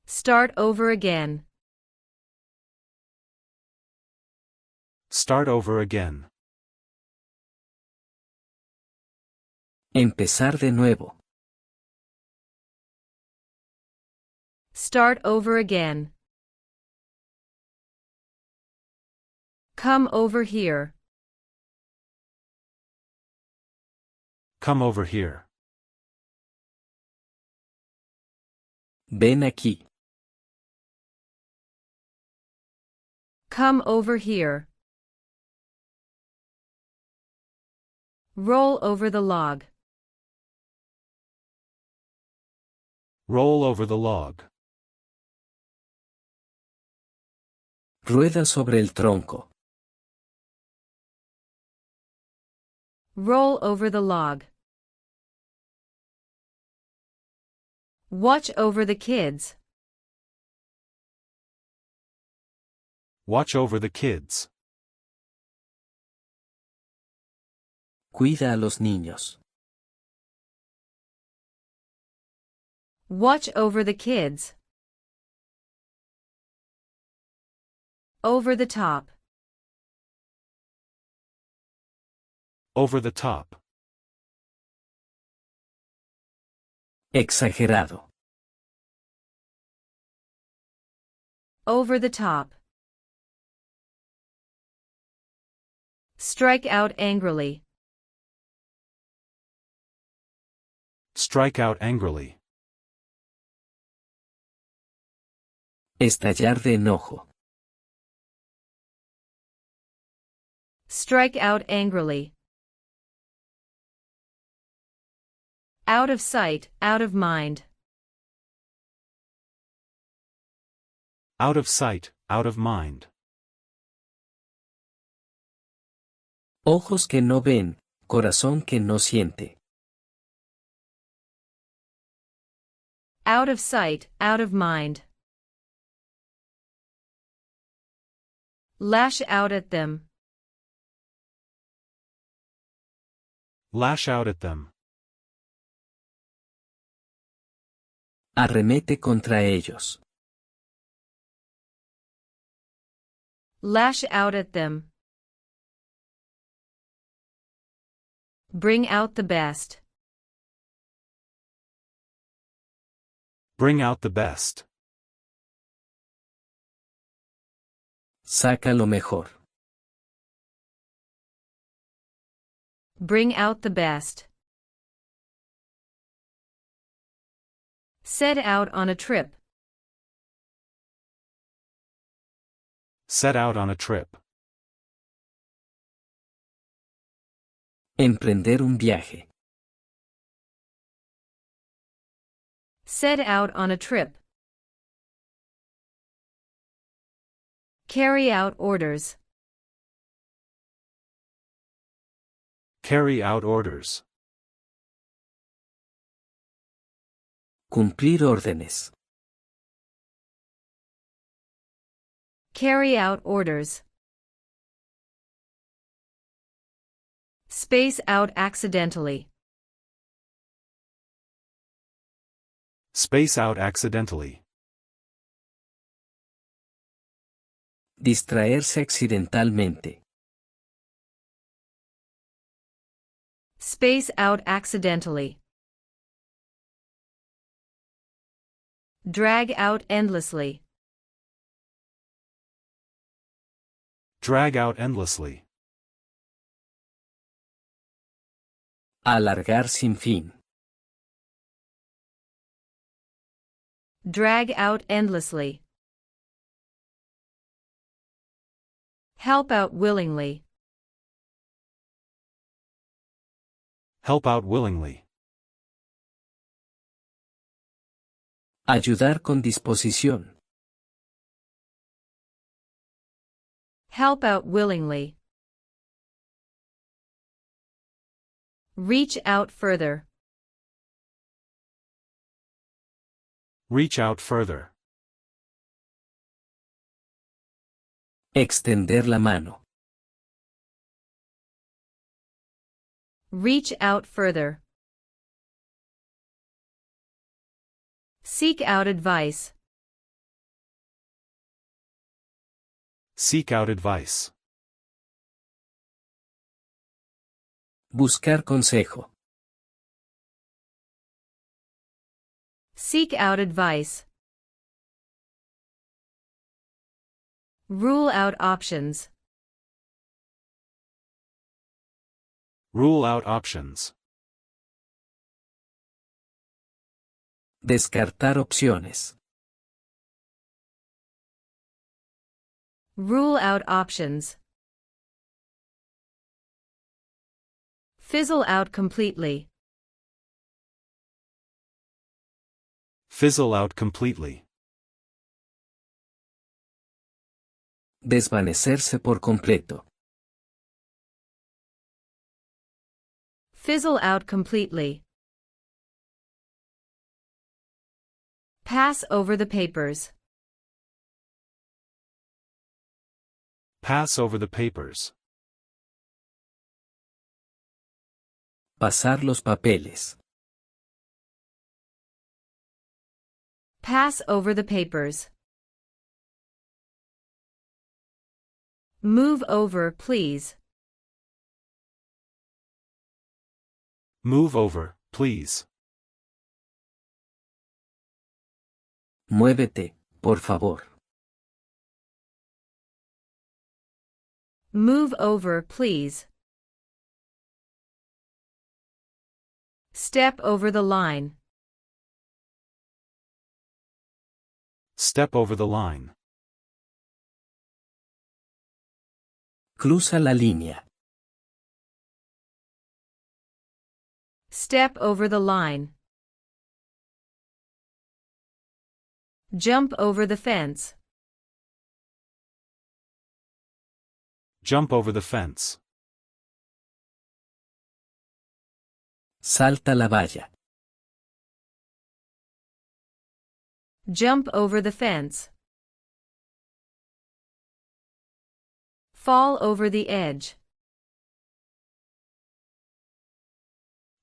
Start over again. Start over again. Empezar de nuevo. Start over again. Come over here. Come over here. Ven aquí. Come over here. Roll over the log. Roll over the log. Rueda sobre el tronco. Roll over the log. Watch over the kids. Watch over the kids. Cuida a los niños. Watch over the kids. Over the top. Over the top. Exagerado. Over the top. Strike out angrily. Strike out angrily. Estallar de enojo. Strike out angrily. Out of sight, out of mind. Out of sight, out of mind. Ojos que no ven, corazón que no siente. Out of sight, out of mind. Lash out at them. Lash out at them. Arremete contra ellos. Lash out at them. Bring out the best. Bring out the best. Saca lo mejor. Bring out the best. Set out on a trip. Set out on a trip. Emprender un viaje. Set out on a trip. Carry out orders. Carry out orders. Cumplir órdenes. Carry out orders. Space out accidentally. Space out accidentally. Distraerse accidentalmente. Space out accidentally. Drag out endlessly. Drag out endlessly. Alargar sin fin. Drag out endlessly. Help out willingly. Help out willingly. Ayudar con disposición. Help out willingly. Reach out further. Reach out further. Extender la mano. Reach out further. Seek out advice. Seek out advice. Buscar consejo. Seek out advice. Rule out options. Rule out options. Descartar opciones. Rule out options. Fizzle out completely. Fizzle out completely. Desvanecerse por completo. Fizzle out completely. Pass over the papers. Pass over the papers. Pasar los papeles. Pass over the papers. Move over, please. Move over, please. Muévete, por favor. Move over, please. Step over the line. Step over the line. Cruza la línea. Step over the line. Jump over the fence. Jump over the fence. Salta la valla. Jump over the fence. Fall over the edge.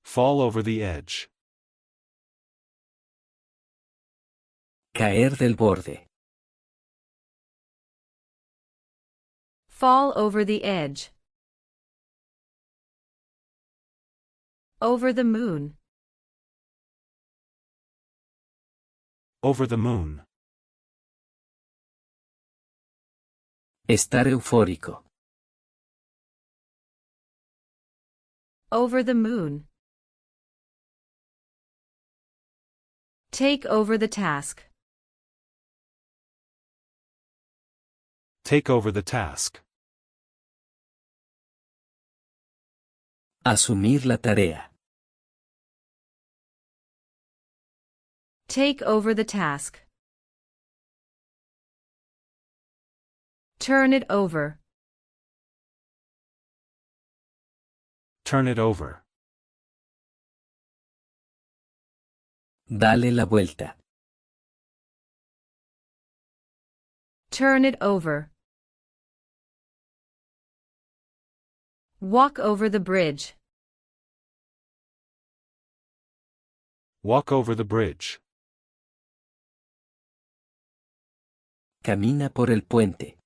Fall over the edge. Caer del borde. Fall over the edge. Over the moon. Over the moon. Estar eufórico. Over the moon. Take over the task. Take over the task. Asumir la tarea. Take over the task. Turn it over. Turn it over. Dale la vuelta. Turn it over. Walk over the bridge. Walk over the bridge. Camina por el puente.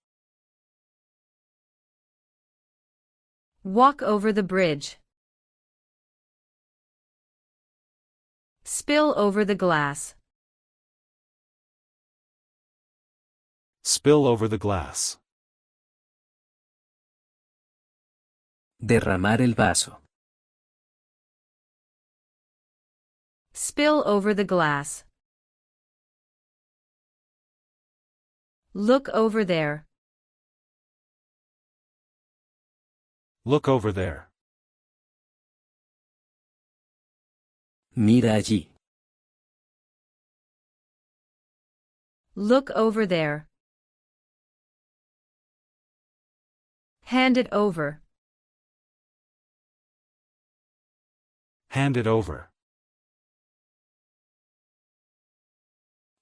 Walk over the bridge. Spill over the glass. Spill over the glass. Derramar el vaso. Spill over the glass. Look over there. Look over there. Mira allí. Look over there. Hand it over. Hand it over.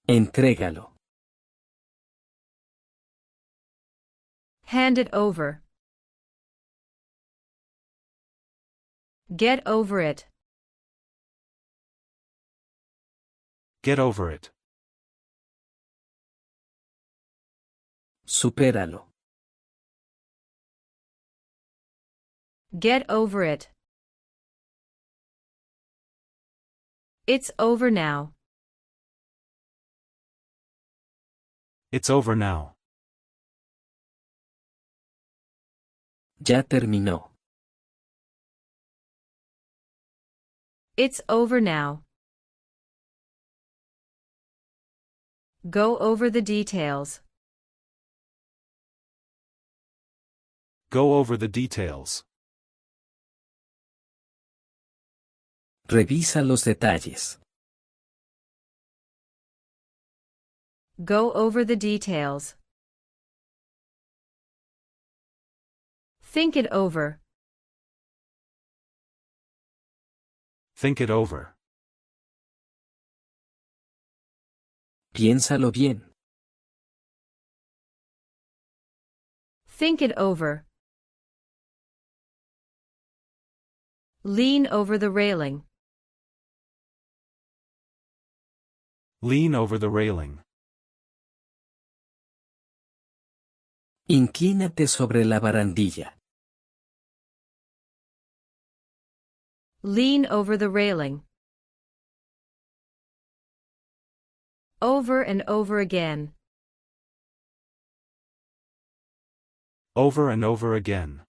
Entrégalo. Hand it over. Get over it. Get over it. Supéralo. Get over it. It's over now. It's over now. Ya terminó. It's over now. Go over the details. Go over the details. Revisa los detalles. Go over the details. Think it over. Think it over. Piénsalo bien. Think it over. Lean over the railing. Lean over the railing. Inclínate sobre la barandilla. Lean over the railing. Over and over again. Over and over again.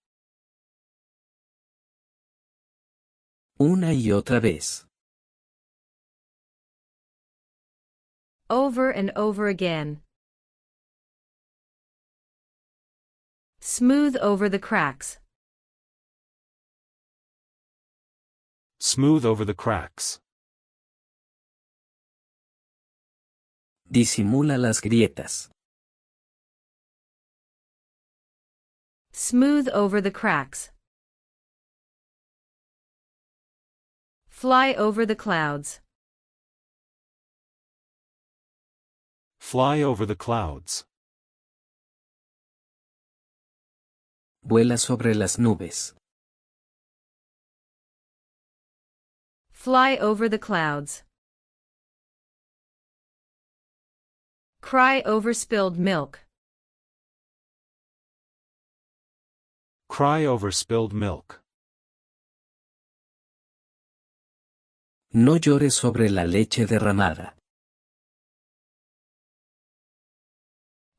Una y otra vez. Over and over again. Smooth over the cracks. Smooth over the cracks. Disimula las grietas. Smooth over the cracks. Fly over the clouds. Fly over the clouds. Vuela sobre las nubes. Fly over the clouds. Cry over spilled milk. Cry over spilled milk. No llores sobre la leche derramada.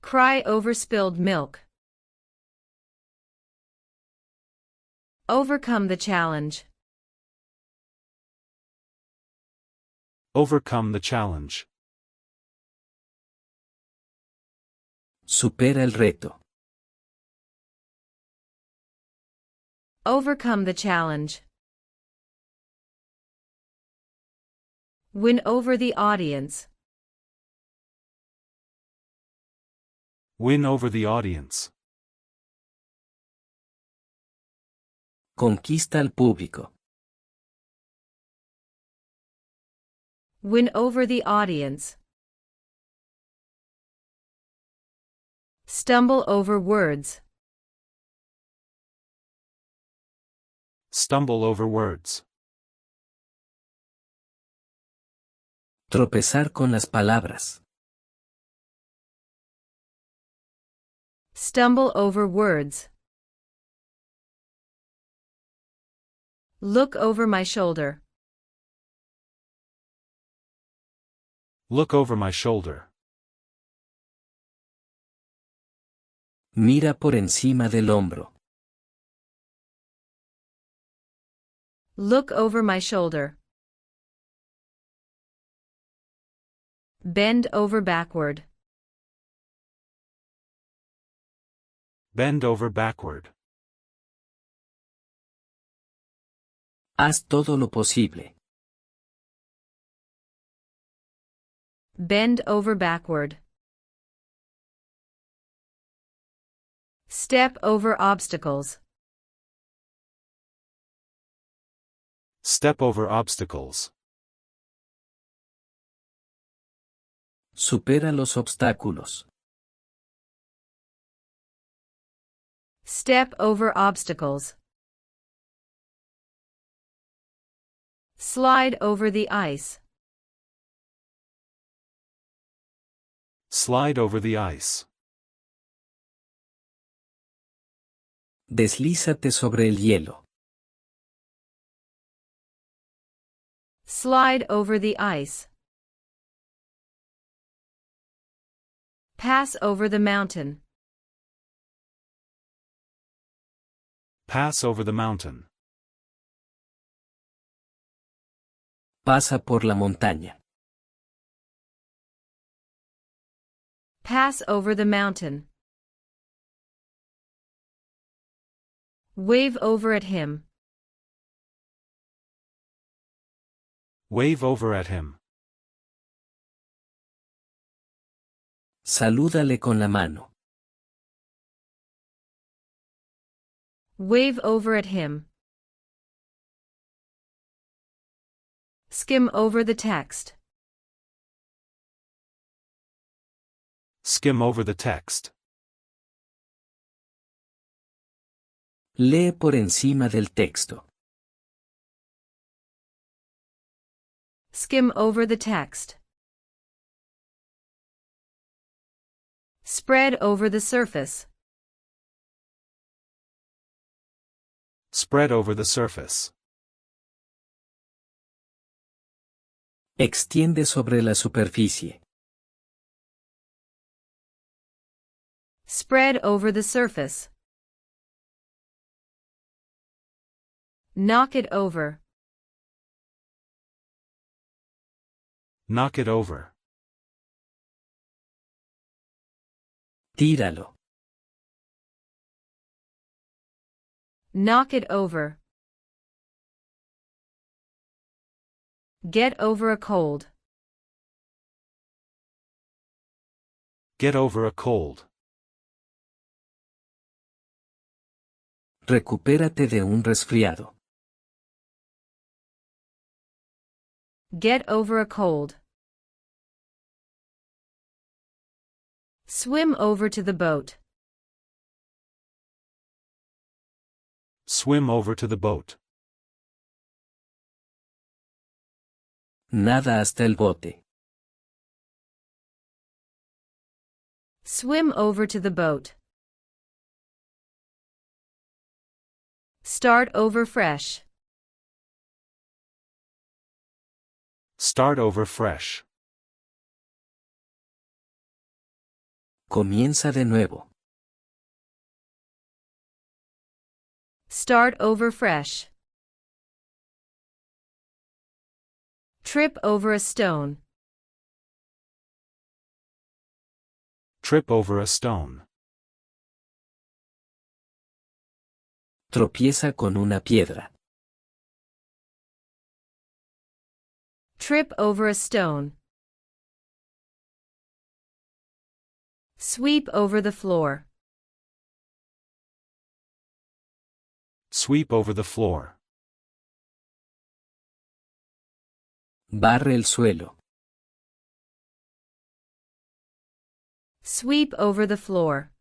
Cry over spilled milk. Overcome the challenge. Overcome the challenge. Supera el reto. Overcome the challenge. Win over the audience. Win over the audience. Conquista al público. Win over the audience. Stumble over words. Stumble over words. Tropezar con las palabras. Stumble over words. Look over my shoulder. Look over my shoulder. Mira por encima del hombro. Look over my shoulder. Bend over backward. Bend over backward. Haz todo lo posible. Bend over backward. Step over obstacles. Step over obstacles. Supera los obstáculos. Step over obstacles. Slide over the ice. Slide over the ice. Deslízate sobre el hielo. Slide over the ice. Pass over the mountain. Pass over the mountain. Pasa por la montaña. Pass over the mountain. Wave over at him. Wave over at him. Salúdale con la mano. Wave over at him. Skim over the text. Skim over the text. Lee por encima del texto. Skim over the text. Spread over the surface. Spread over the surface. Extiende sobre la superficie. Spread over the surface. Knock it over. Knock it over. Tíralo. Knock it over. Get over a cold. Get over a cold. Recupérate de un resfriado. Get over a cold. Swim over to the boat. Swim over to the boat. Nada hasta el bote. Swim over to the boat. Start over fresh. Start over fresh. Comienza de nuevo. Start over fresh. Trip over a stone. Trip over a stone. Tropieza con una piedra. Trip over a stone. Sweep over the floor. Sweep over the floor. Barre el suelo. Sweep over the floor.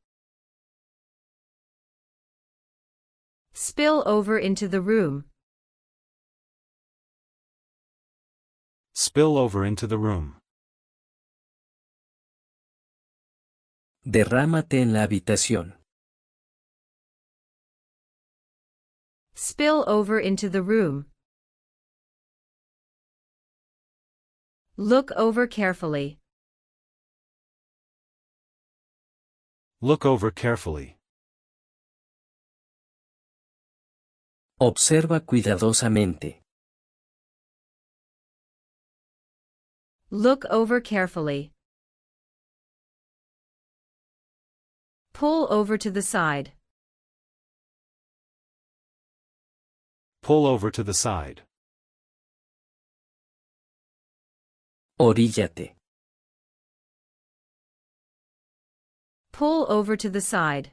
Spill over into the room. Spill over into the room. Derrámate en la habitación. Spill over into the room. Look over carefully. Look over carefully. Observa cuidadosamente. Look over carefully. Pull over to the side. Pull over to the side. Oríllate. Pull over to the side.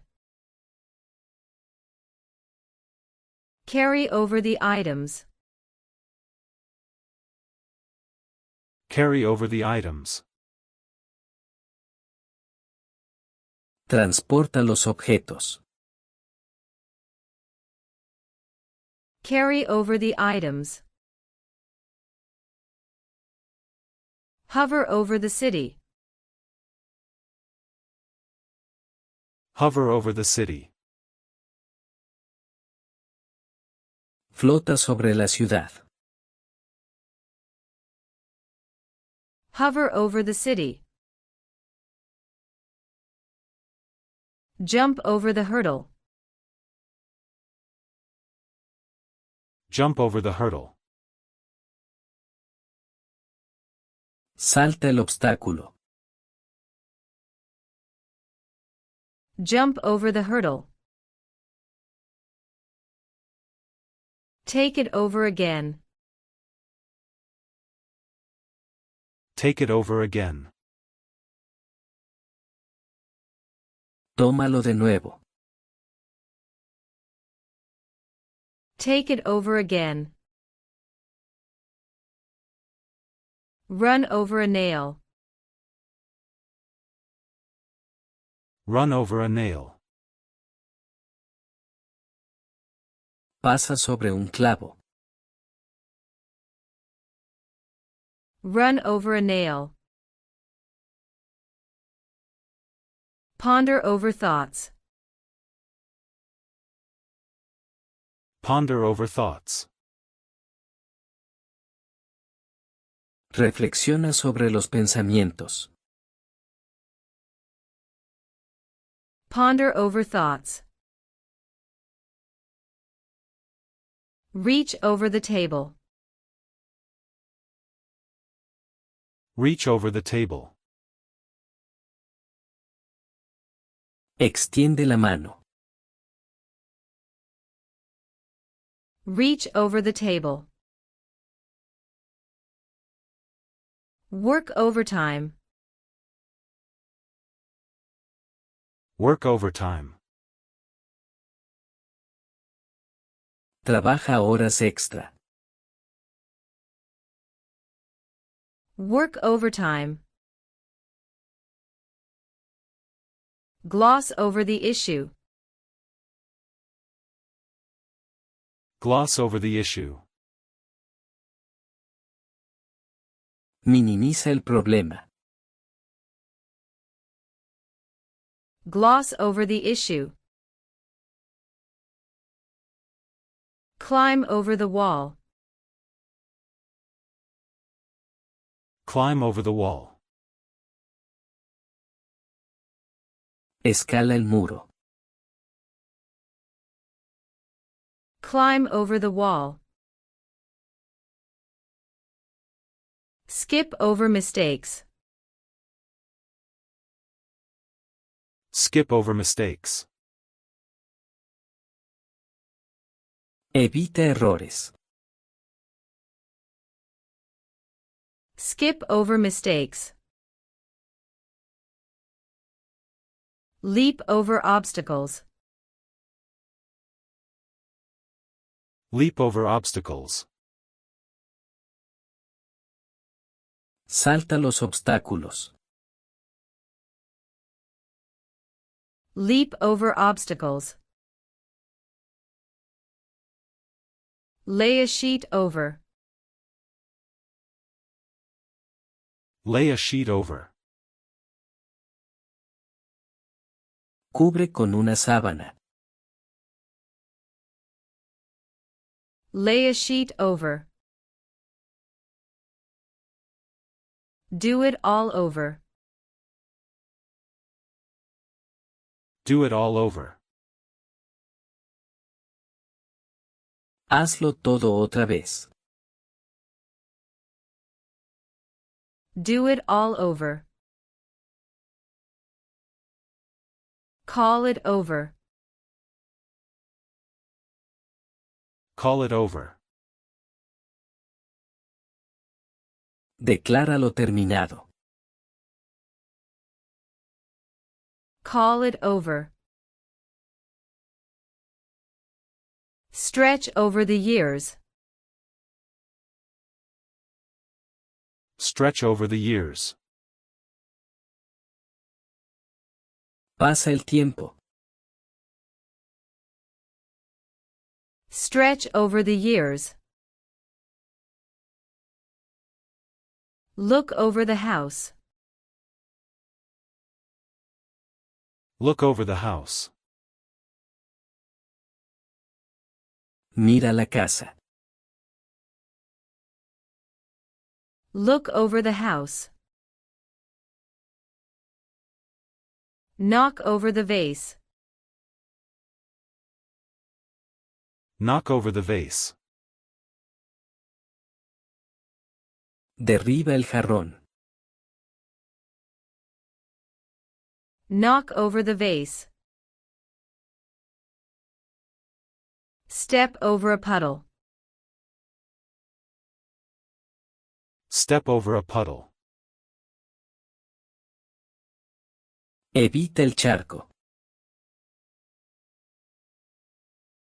Carry over the items. Carry over the items. Transporta los objetos. Carry over the items. Hover over the city. Hover over the city. Flota sobre la ciudad. Hover over the city. Jump over the hurdle. Jump over the hurdle. Salta el obstáculo. Jump over the hurdle. Take it over again. Take it over again. Tómalo de nuevo. Take it over again. Run over a nail. Run over a nail. Pasa sobre un clavo. Run over a nail. Ponder over thoughts. Ponder over thoughts. Reflexiona sobre los pensamientos. Ponder over thoughts. Reach over the table. Reach over the table. Extiende la mano. Reach over the table. Work overtime. Work overtime. Trabaja horas extra. Work overtime. Gloss over the issue. Gloss over the issue. Minimiza el problema. Gloss over the issue. Climb over the wall. Climb over the wall. Escala el muro. Climb over the wall. Skip over mistakes. Skip over mistakes. Evita errores. Skip over mistakes. Leap over obstacles. Leap over obstacles. Salta los obstáculos. Leap over obstacles. Lay a sheet over. Lay a sheet over. Cubre con una sábana. Lay a sheet over. Do it all over. Do it all over. Hazlo todo otra vez. Do it all over. Call it over. Call it over. Decláralo terminado. Call it over. Stretch over the years. Stretch over the years. Pasa el tiempo. Stretch over the years. Look over the house. Look over the house. Mira la casa. Look over the house. Knock over the vase. Knock over the vase. Derriba el jarrón. Knock over the vase. Step over a puddle. Step over a puddle. Evita el charco.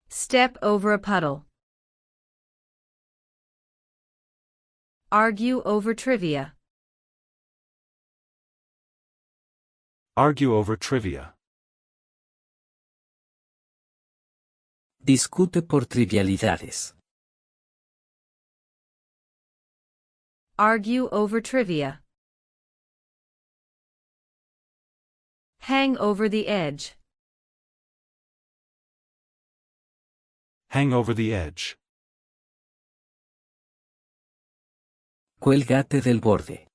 Step over a puddle. Argue over trivia. Argue over trivia. Discute por trivialidades. Argue over trivia. Hang over the edge. Hang over the edge. Cuélgate del borde.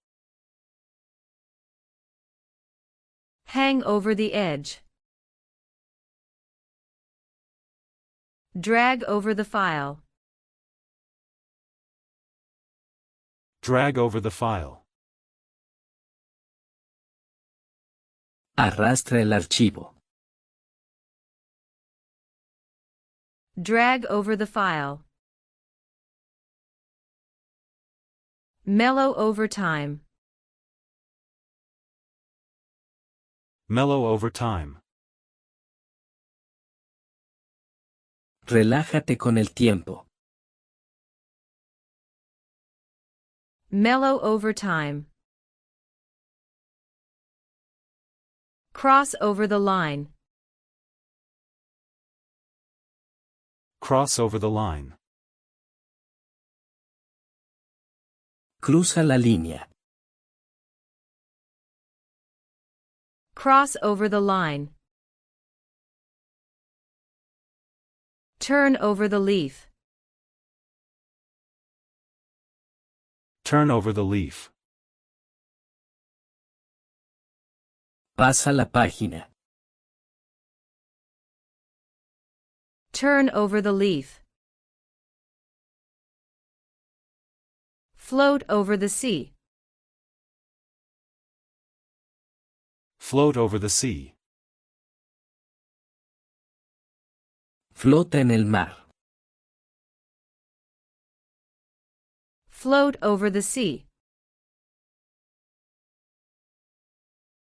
Hang over the edge. Drag over the file. Drag over the file. Arrastra el archivo. Drag over the file. Mellow over time. Mellow over time. Relájate con el tiempo. Mellow over time. Cross over the line. Cross over the line. Cruza la línea. Cross over the line. Turn over the leaf. Turn over the leaf. Pasa la página. Turn over the leaf. Float over the sea. Float over the sea. Flota en el mar. Float over the sea.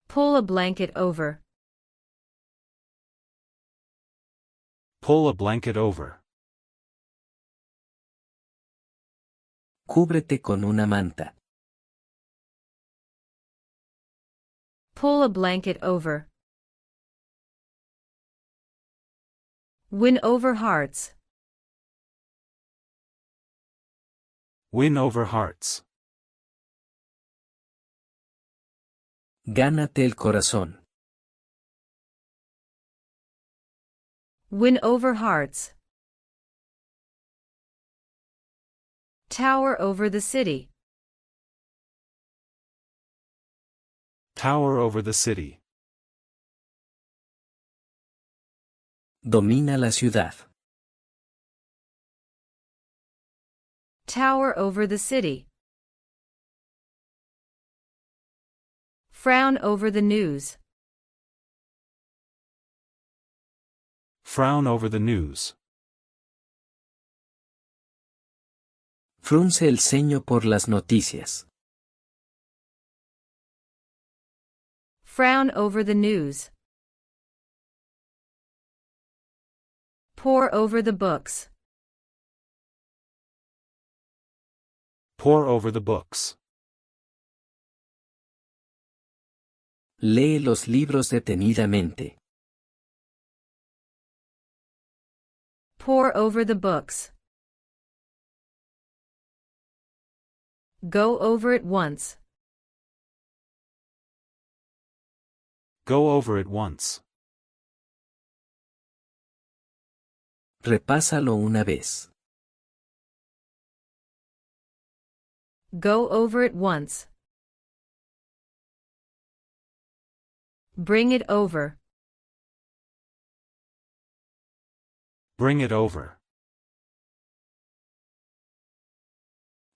Pull a blanket over. Pull a blanket over. Cúbrete con una manta. Pull a blanket over. Win over hearts. Win over hearts. Gánate el corazón. Win over hearts. Tower over the city. Tower over the city. Domina la ciudad. Tower over the city. Frown over the news. Frown over the news. Frunce el ceño por las noticias. Frown over the news. Pore over the books. Pore over the books. Lee los libros detenidamente. Pore over the books. Go over it once. Go over it once. Repásalo una vez. Go over it once. Bring it over. Bring it over.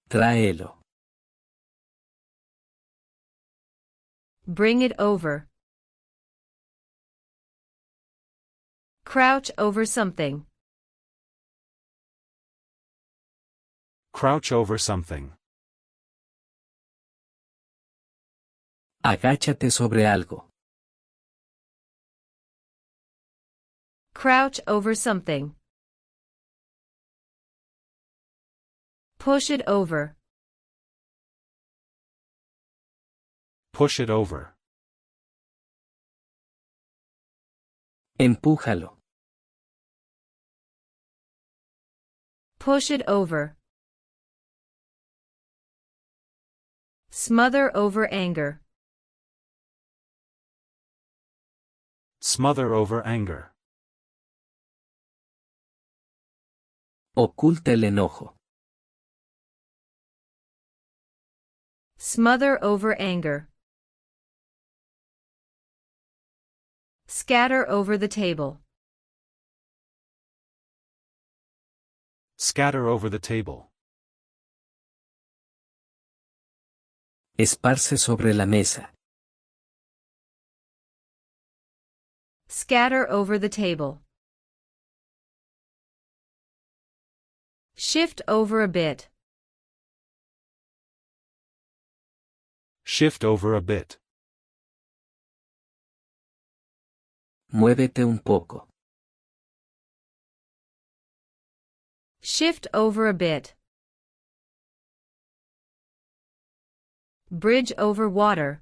Tráelo. Bring it over. Crouch over something. Crouch over something. Agáchate sobre algo. Crouch over something. Push it over. Push it over. Empújalo. Push it over. Smother over anger. Smother over anger. Oculta el enojo. Smother over anger. Scatter over the table. Scatter over the table. Esparce sobre la mesa. Scatter over the table. Shift over a bit. Shift over a bit. Muévete un poco. Shift over a bit. Bridge over water.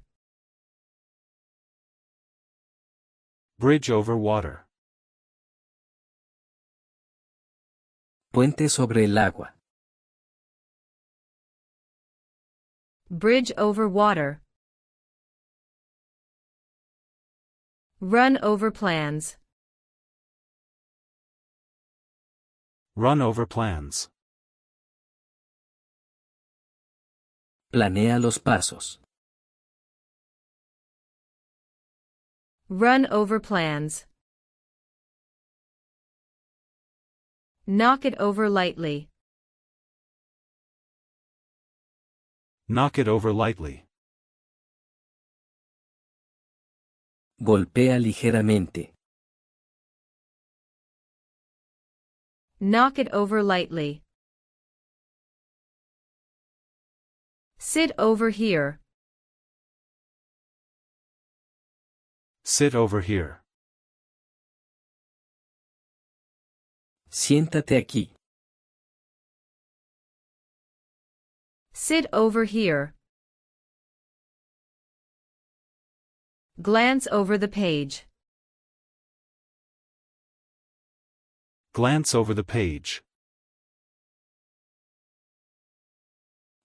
Bridge over water. Puente sobre el agua. Bridge over water. Run over plans. Run over plans. Planea los pasos. Run over plans. Knock it over lightly. Knock it over lightly. Golpea ligeramente. Knock it over lightly. Sit over here. Sit over here. Siéntate aquí. Sit over here. Glance over the page. Glance over the page.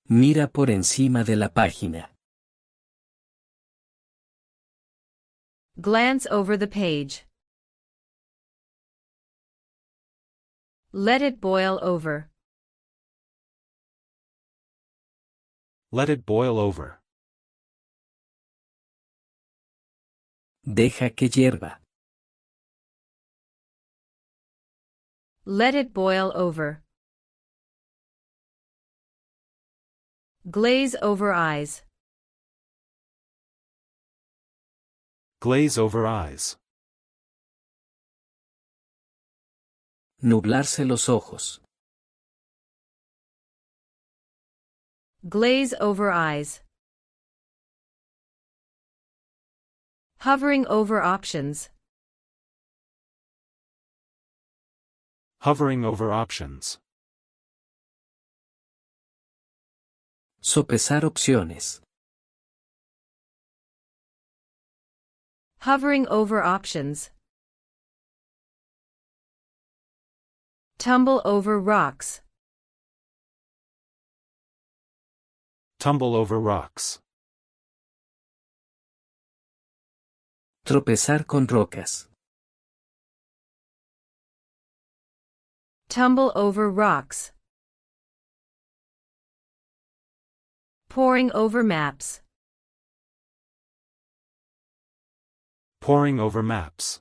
Mira por encima de la página. Glance over the page. Let it boil over. Let it boil over. Deja que hierva. Let it boil over. Glaze over eyes. Glaze over eyes. Nublarse los ojos. Glaze over eyes. Hovering over options. Hovering over options. Sopesar opciones. Hovering over options. Tumble over rocks. Tumble over rocks. Tropezar con rocas. Tumble over rocks. Poring over maps. Poring over maps.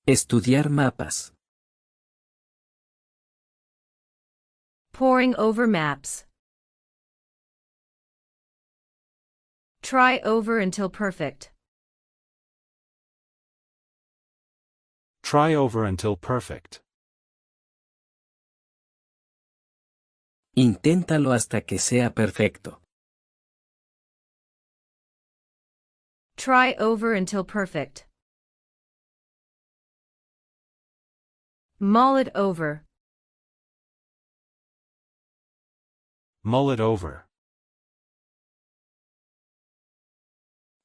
Estudiar mapas. Poring over maps. Try over until perfect. Try over until perfect. Inténtalo hasta que sea perfecto. Try over until perfect. Mull it over. Mull it over.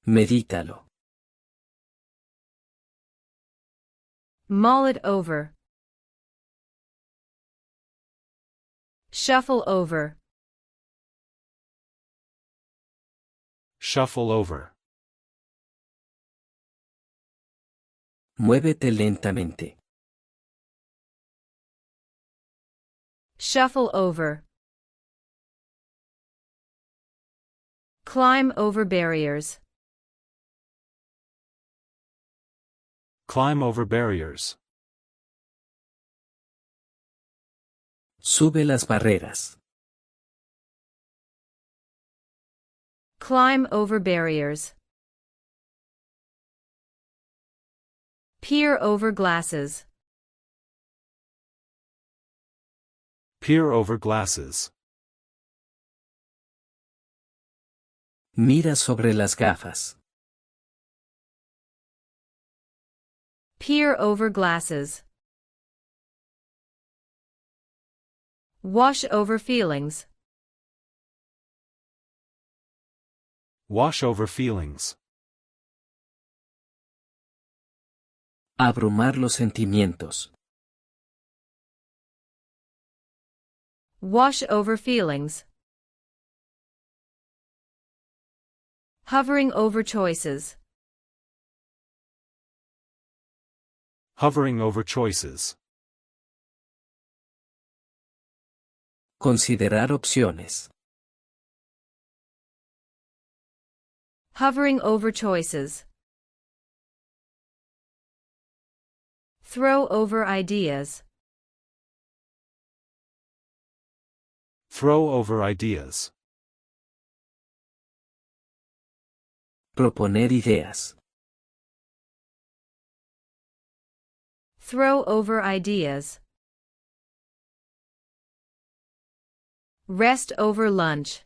Medítalo. Mull it over. Shuffle over. Shuffle over. Muévete lentamente. Shuffle over. Climb over barriers. Climb over barriers. Sube las barreras. Climb over barriers. Peer over glasses. Peer over glasses. Mira sobre las gafas. Peer over glasses. Wash over feelings. Wash over feelings. Abrumar los sentimientos. Wash over feelings. Hovering over choices. Hovering over choices. Considerar opciones. Hovering over choices. Throw over ideas. Throw over ideas. Proponer ideas. Throw over ideas. Rest over lunch.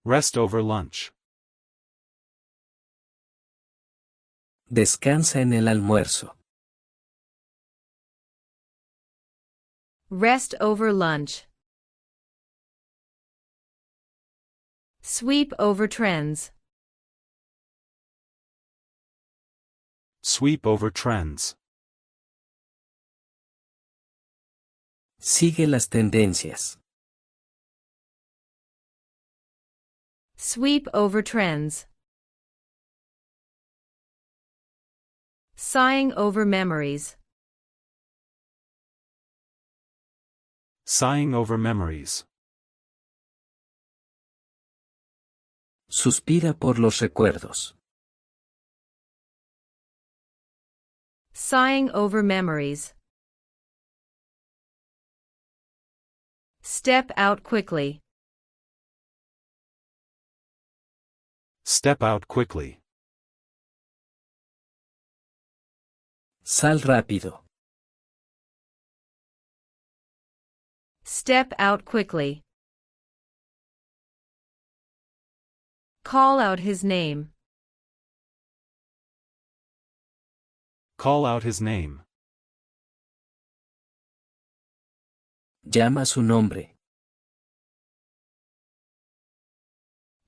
Rest over lunch. Descansa en el almuerzo. Rest over lunch. Sweep over trends. Sweep over trends. Sigue las tendencias. Sweep over trends. Sighing over memories. Sighing over memories. Suspira por los recuerdos. Sighing over memories. Step out quickly. Step out quickly. Sal rápido. Step out quickly. Call out his name. Call out his name. Llama su nombre.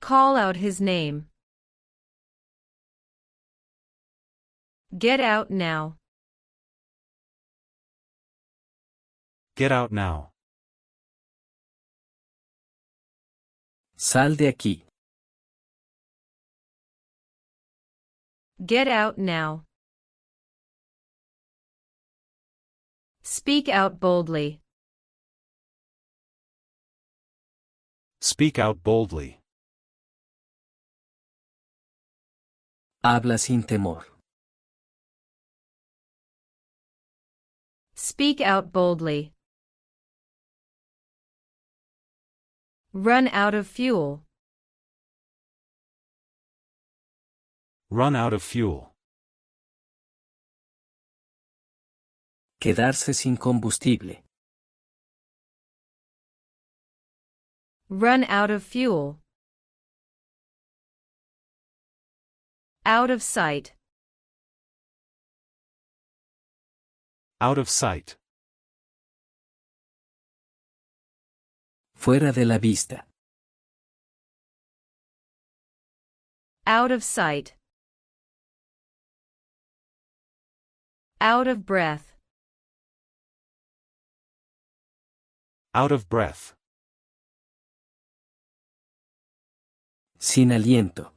Call out his name. Get out now. Get out now. Sal de aquí. Get out now. Speak out boldly. Speak out boldly. Habla sin temor. Speak out boldly. Run out of fuel. Run out of fuel. Quedarse sin combustible. Run out of fuel. Out of sight. Out of sight. Fuera de la vista. Out of sight. Out of breath. Out of breath. Sin aliento.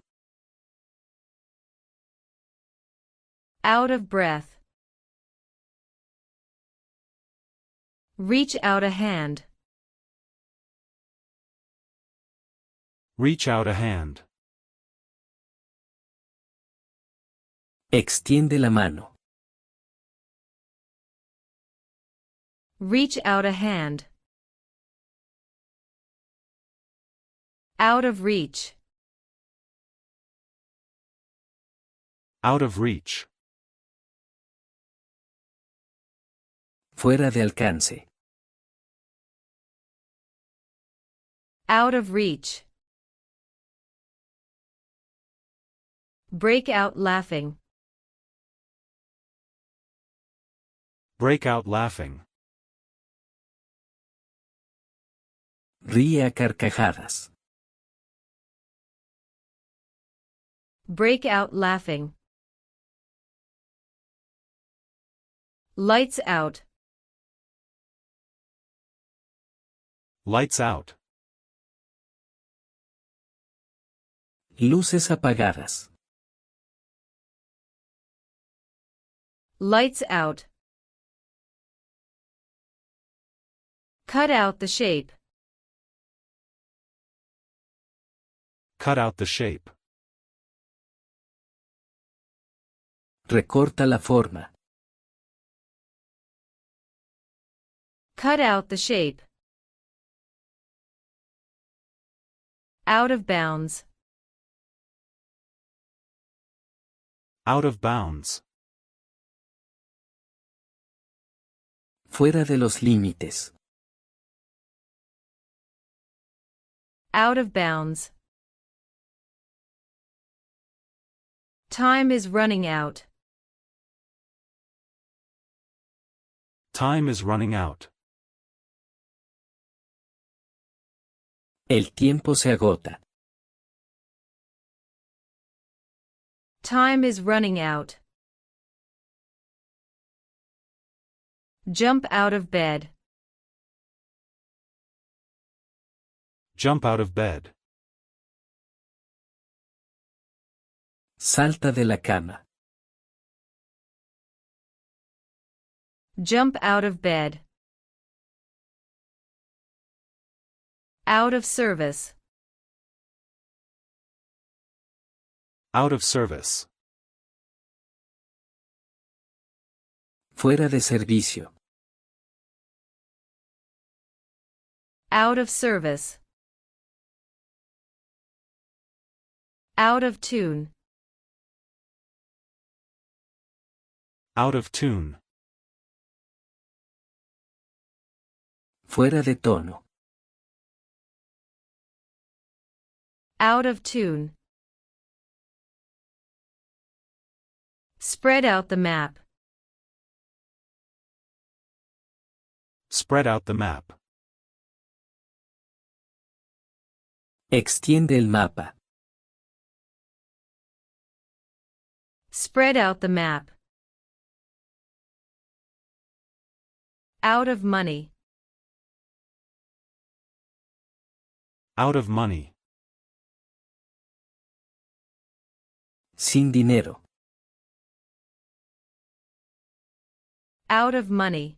Out of breath. Reach out a hand. Reach out a hand. Extiende la mano. Reach out a hand. Out of reach. Out of reach. Fuera de alcance. Out of reach. Break out laughing. Break out laughing. Ríe a carcajadas. Break out laughing. Lights out. Lights out. Luces apagadas. Lights out. Cut out the shape. Cut out the shape. Recorta la forma. Cut out the shape. Out of bounds. Out of bounds. Fuera de los límites. Out of bounds. Time is running out. Time is running out. El tiempo se agota. Time is running out. Jump out of bed. Jump out of bed. Salta de la cama. Jump out of bed. Out of service. Out of service. Fuera de servicio. Out of service. Out of tune. Out of tune. Fuera de tono. Out of tune. Spread out the map. Spread out the map. Extiende el mapa. Spread out the map. Out of money. Out of money. Sin dinero. Out of money.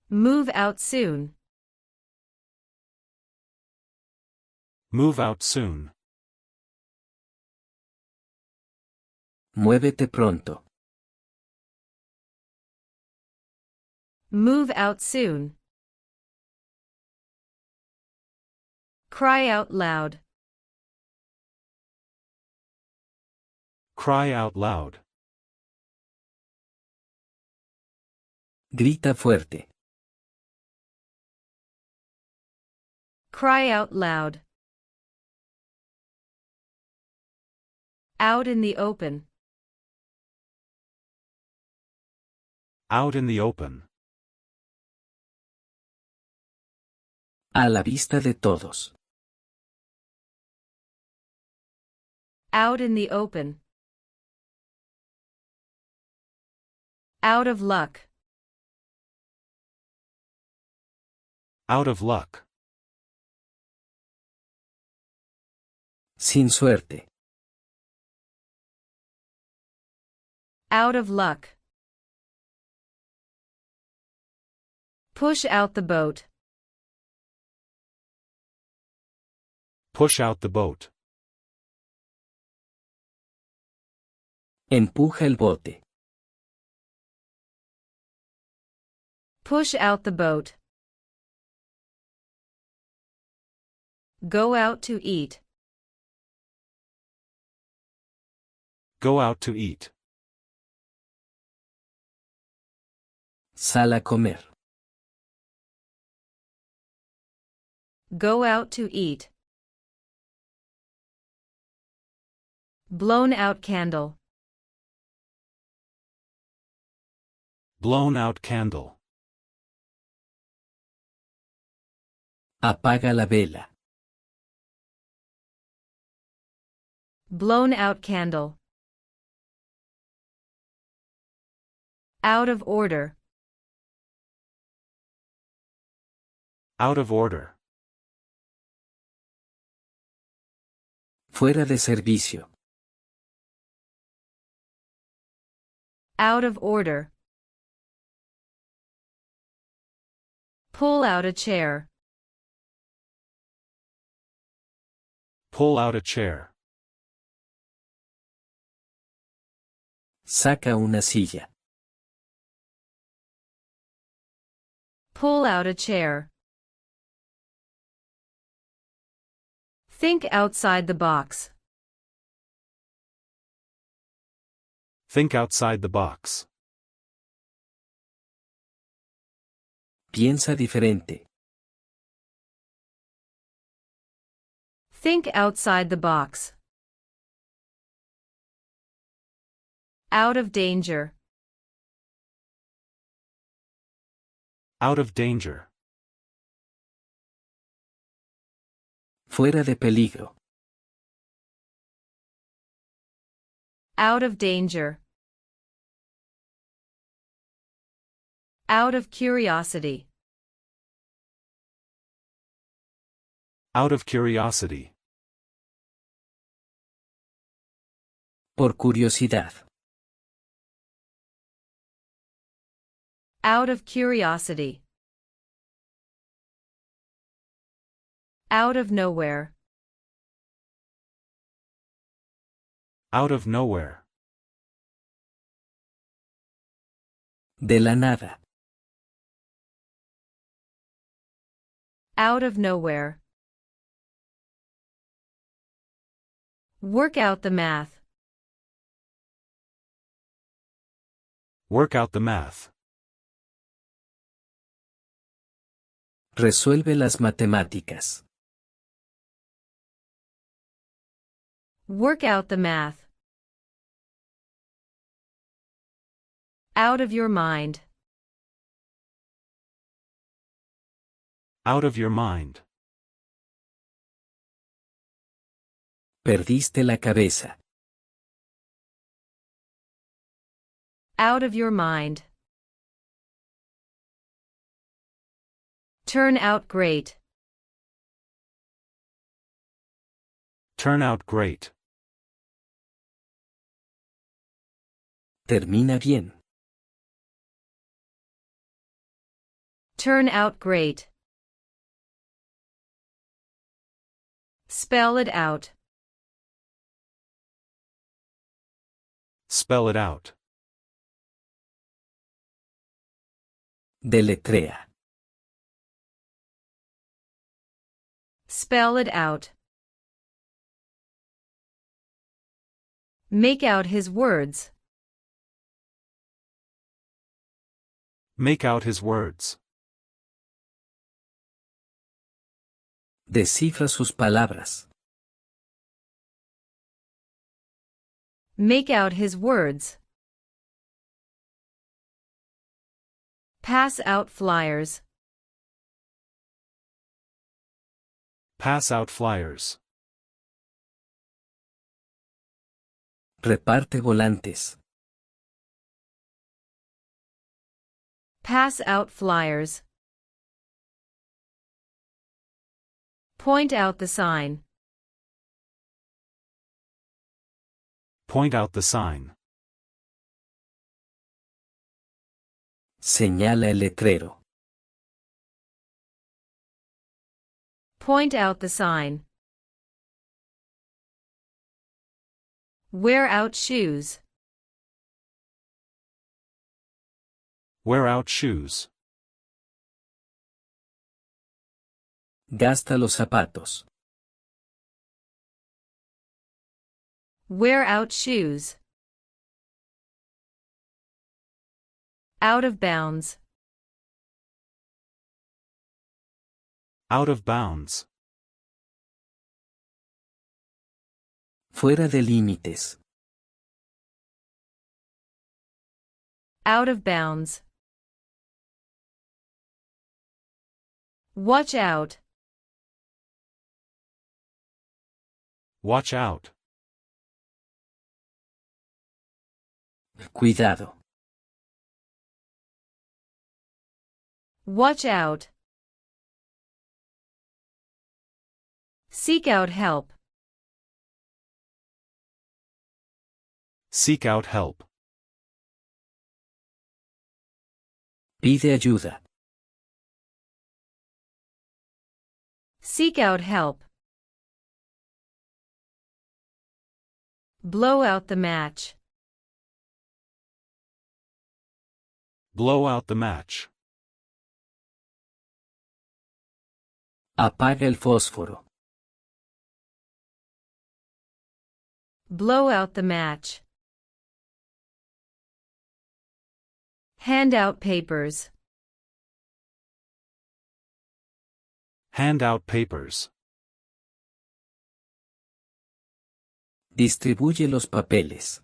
Move out soon. Move out soon. Muévete pronto. Move out soon. Cry out loud. Cry out loud. Grita fuerte. Cry out loud. Out in the open. Out in the open. A la vista de todos. Out in the open. Out of luck. Out of luck. Sin suerte. Out of luck. Push out the boat. Push out the boat. Empuja el bote. Push out the boat. Go out to eat. Go out to eat. Sal a comer. Go out to eat. Blown out candle. Blown out candle. Apaga la vela. Blown out candle. Out of order. Out of order. Fuera de servicio. Out of order. Pull out a chair. Pull out a chair. Saca una silla. Pull out a chair. Think outside the box. Think outside the box. Piensa diferente. Think outside the box. Out of danger. Out of danger. Fuera de peligro. Out of danger. Out of curiosity. Out of curiosity. Por curiosidad. Out of curiosity. Out of nowhere. Out of nowhere. De la nada. Out of nowhere. Work out the math. Work out the math. Resuelve las matemáticas. Work out the math. Out of your mind. Out of your mind. Perdiste la cabeza. Out of your mind. Turn out great. Turn out great. Termina bien. Turn out great. Spell it out. Spell it out. Deletrea. Spell it out. Make out his words. Make out his words. Descifra sus palabras. Make out his words. Pass out flyers. Pass out flyers. Reparte volantes. Pass out flyers. Point out the sign. Point out the sign. Señala el letrero. Point out the sign. Wear out shoes. Wear out shoes. Gasta los zapatos. Wear out shoes. Out of bounds. Out of bounds. Fuera de límites. Out of bounds. Watch out. Watch out. Cuidado. Watch out. Seek out help. Seek out help. Pide ayuda. Seek out help. Blow out the match. Blow out the match. Apaga el fósforo. Blow out the match. Hand out papers. Hand out papers. Distribuye los papeles.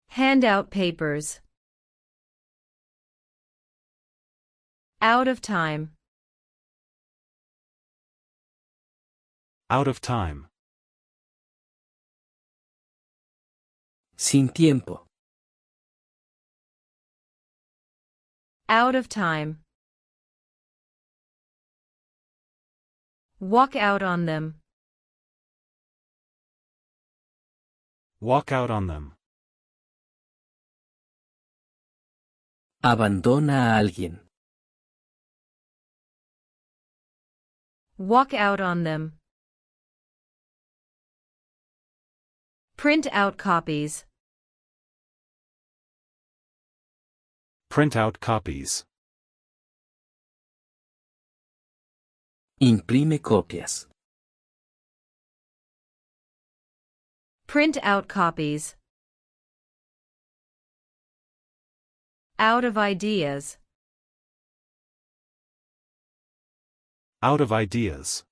Hand out papers. Out of time. Out of time. Sin tiempo. Out of time. Walk out on them. Walk out on them. Abandona a alguien. Walk out on them. Print out copies. Print out copies. Imprime copias. Print out copies. Out of ideas. Out of ideas.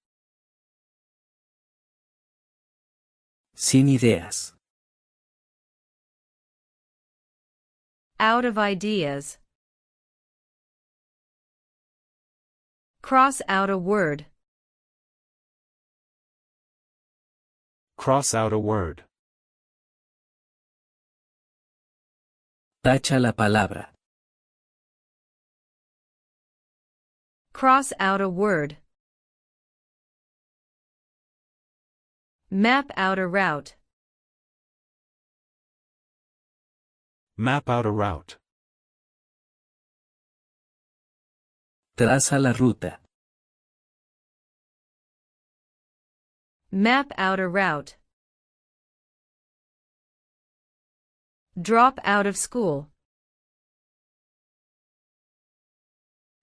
Sin ideas. Out of ideas. Cross out a word. Cross out a word. Tacha la palabra. Cross out a word. Map out a route. Map out a route. Traza la ruta. Map out a route. Drop out of school.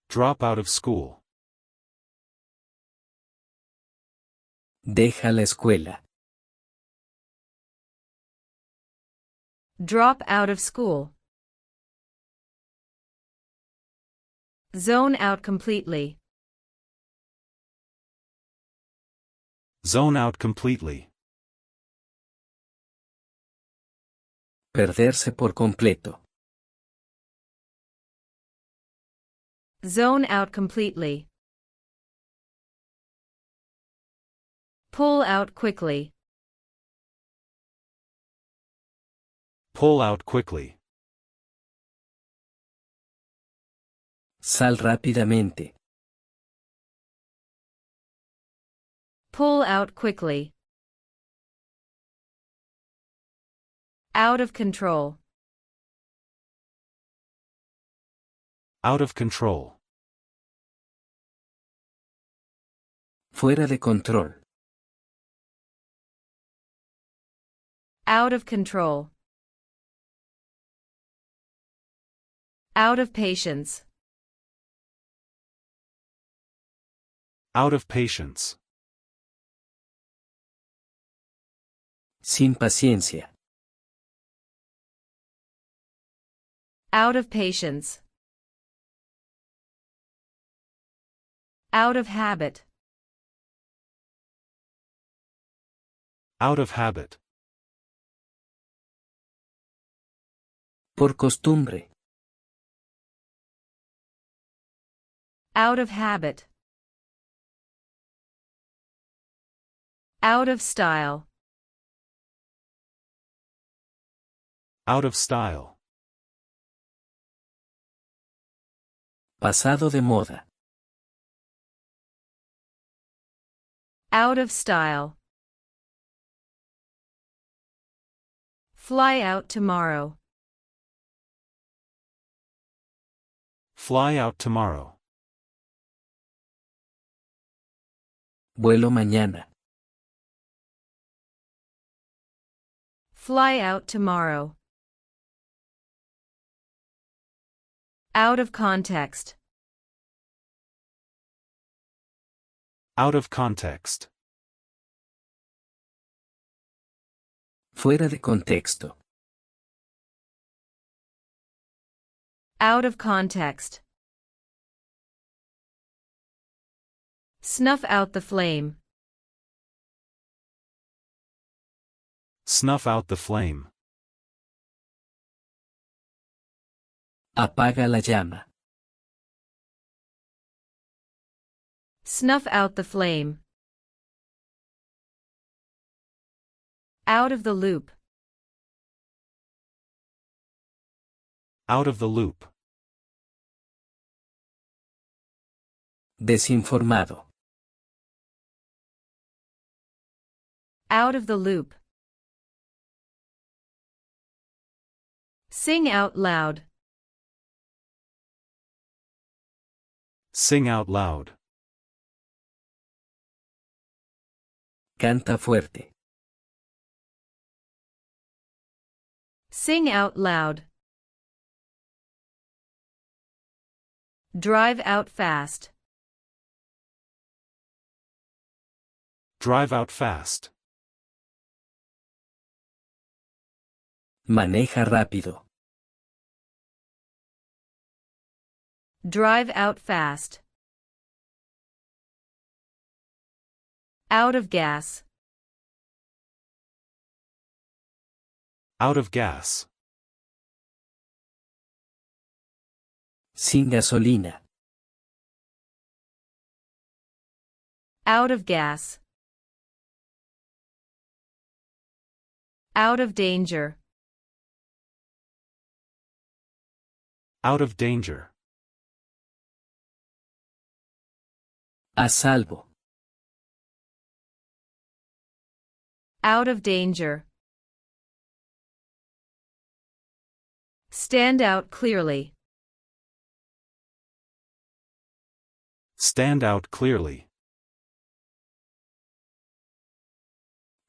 Drop out of school. Deja la escuela. Drop out of school. Zone out completely. Zone out completely. Perderse por completo. Zone out completely. Pull out quickly. Pull out quickly. Sal rápidamente. Pull out quickly. Out of control. Out of control. Fuera de control. Out of control. Out of patience. Out of patience. Sin paciencia. Out of patience. Out of habit. Out of habit. Por costumbre. Out of habit. Out of style. Out of style. Pasado de moda. Out of style. Fly out tomorrow. Fly out tomorrow. Vuelo mañana. Fly out tomorrow. Out of context. Out of context. Fuera de contexto. Out of context. Snuff out the flame. Snuff out the flame. Apaga la llama. Snuff out the flame. Out of the loop. Out of the loop. Desinformado. Out of the loop. Sing out loud. Sing out loud. Canta fuerte. Sing out loud. Drive out fast. Drive out fast. Maneja rápido. Drive out fast. Out of gas. Out of gas. Sin gasolina. Out of gas. Out of danger. Out of danger. A salvo. Out of danger. Stand out clearly. Stand out clearly.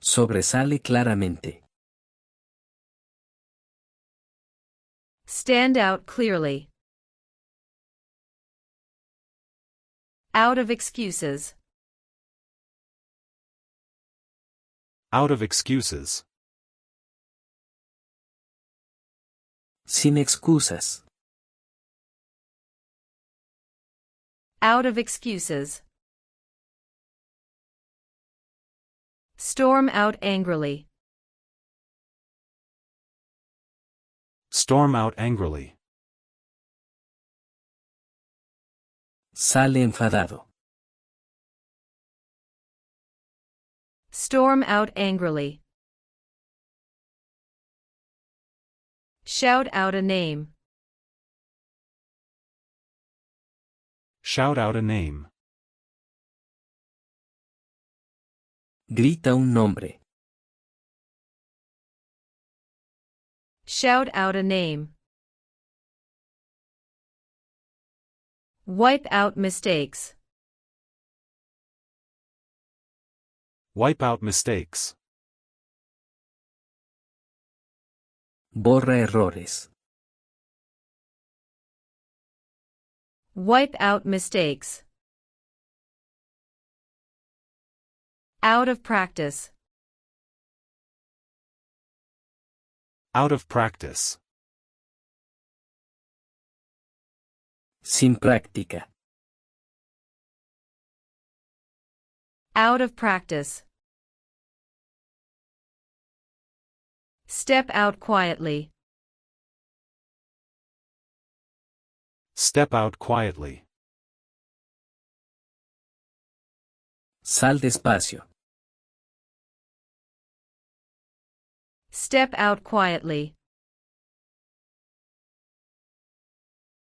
Sobresale claramente. Stand out clearly. Out of excuses. Out of excuses. Sin excusas. Out of excuses. Storm out angrily. Storm out angrily. Sale enfadado. Storm out angrily. Shout out a name. Shout out a name. Grita un nombre. Shout out a name. Wipe out mistakes. Wipe out mistakes. Borra errores. Wipe out mistakes. Out of practice. Out of practice. Sin práctica. Out of practice. Step out quietly. Step out quietly. Sal despacio. Step out quietly.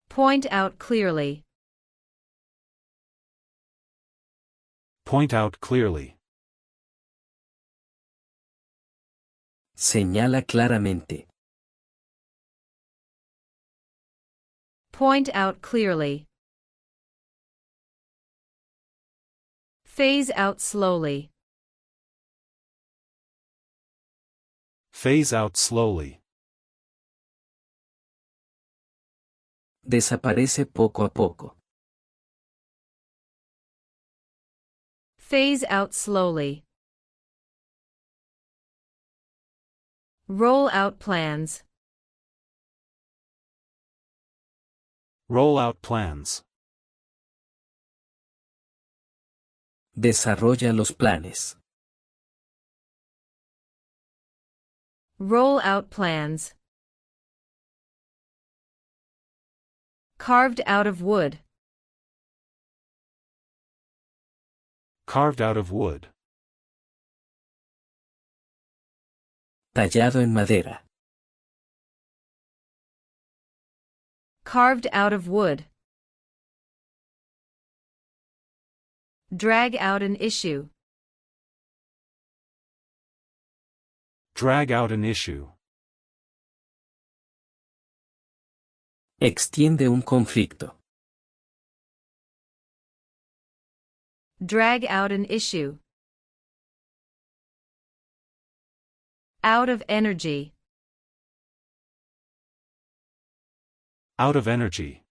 Point out clearly. Point out clearly. Señala claramente. Point out clearly. Phase out slowly. Phase out slowly. Desaparece poco a poco. Phase out slowly. Roll out plans. Roll out plans. Desarrolla los planes. Roll out plans. Carved out of wood. Carved out of wood. Tallado en madera. Carved out of wood. Drag out an issue. Drag out an issue. Extiende un conflicto. Drag out an issue. Out of energy. Out of energy.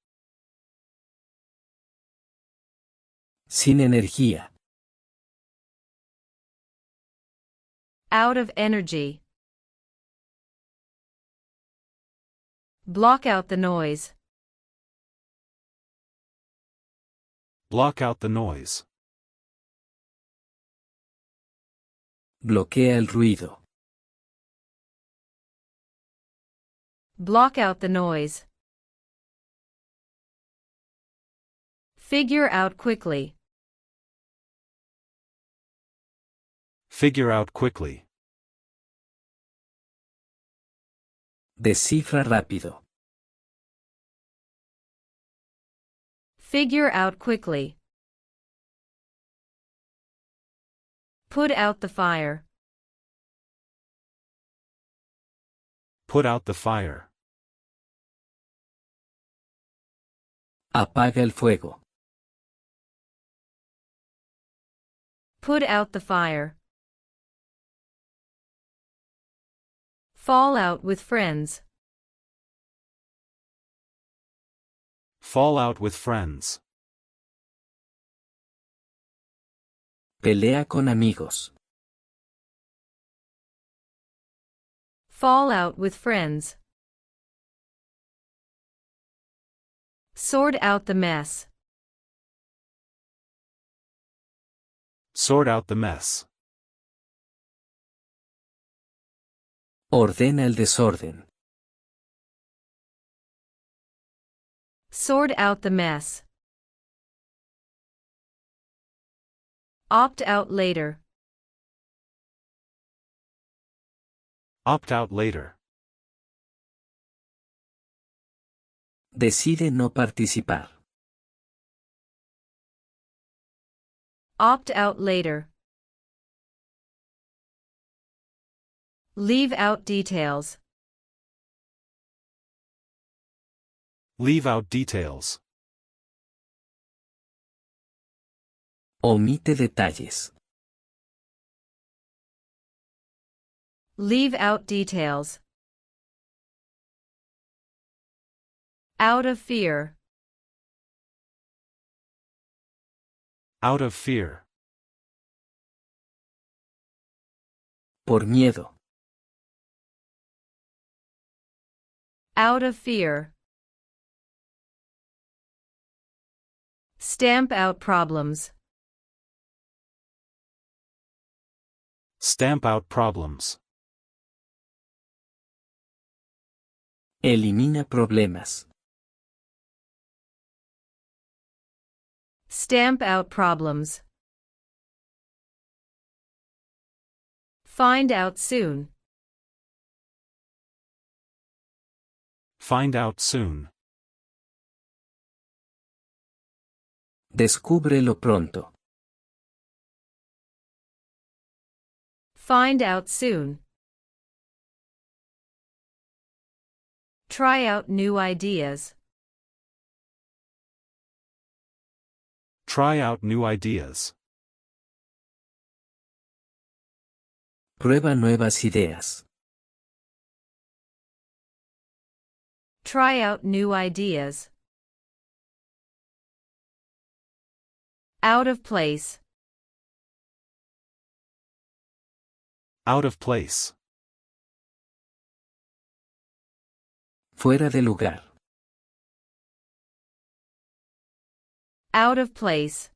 Sin energía. Out of energy. Block out the noise. Block out the noise. Bloquea el ruido. Block out the noise. Figure out quickly. Figure out quickly. Descifra rápido. Figure out quickly. Put out the fire. Put out the fire. Apaga el fuego. Put out the fire. Fall out with friends. Fall out with friends. Pelea con amigos. Fall out with friends. Sort out the mess. Sort out the mess. Ordena el desorden. Sort out the mess. Opt out later. Opt out later. Decide no participar. Opt out later. Leave out details. Leave out details. Omite detalles. Leave out details. Out of fear. Out of fear. Por miedo. Out of fear. Stamp out problems. Stamp out problems. Elimina problemas. Stamp out problems. Find out soon. Find out soon. Descúbrelo pronto. Find out soon. Try out new ideas. Try out new ideas. Prueba nuevas ideas. Try out new ideas. Out of place. Out of place. Fuera de lugar. Out of place.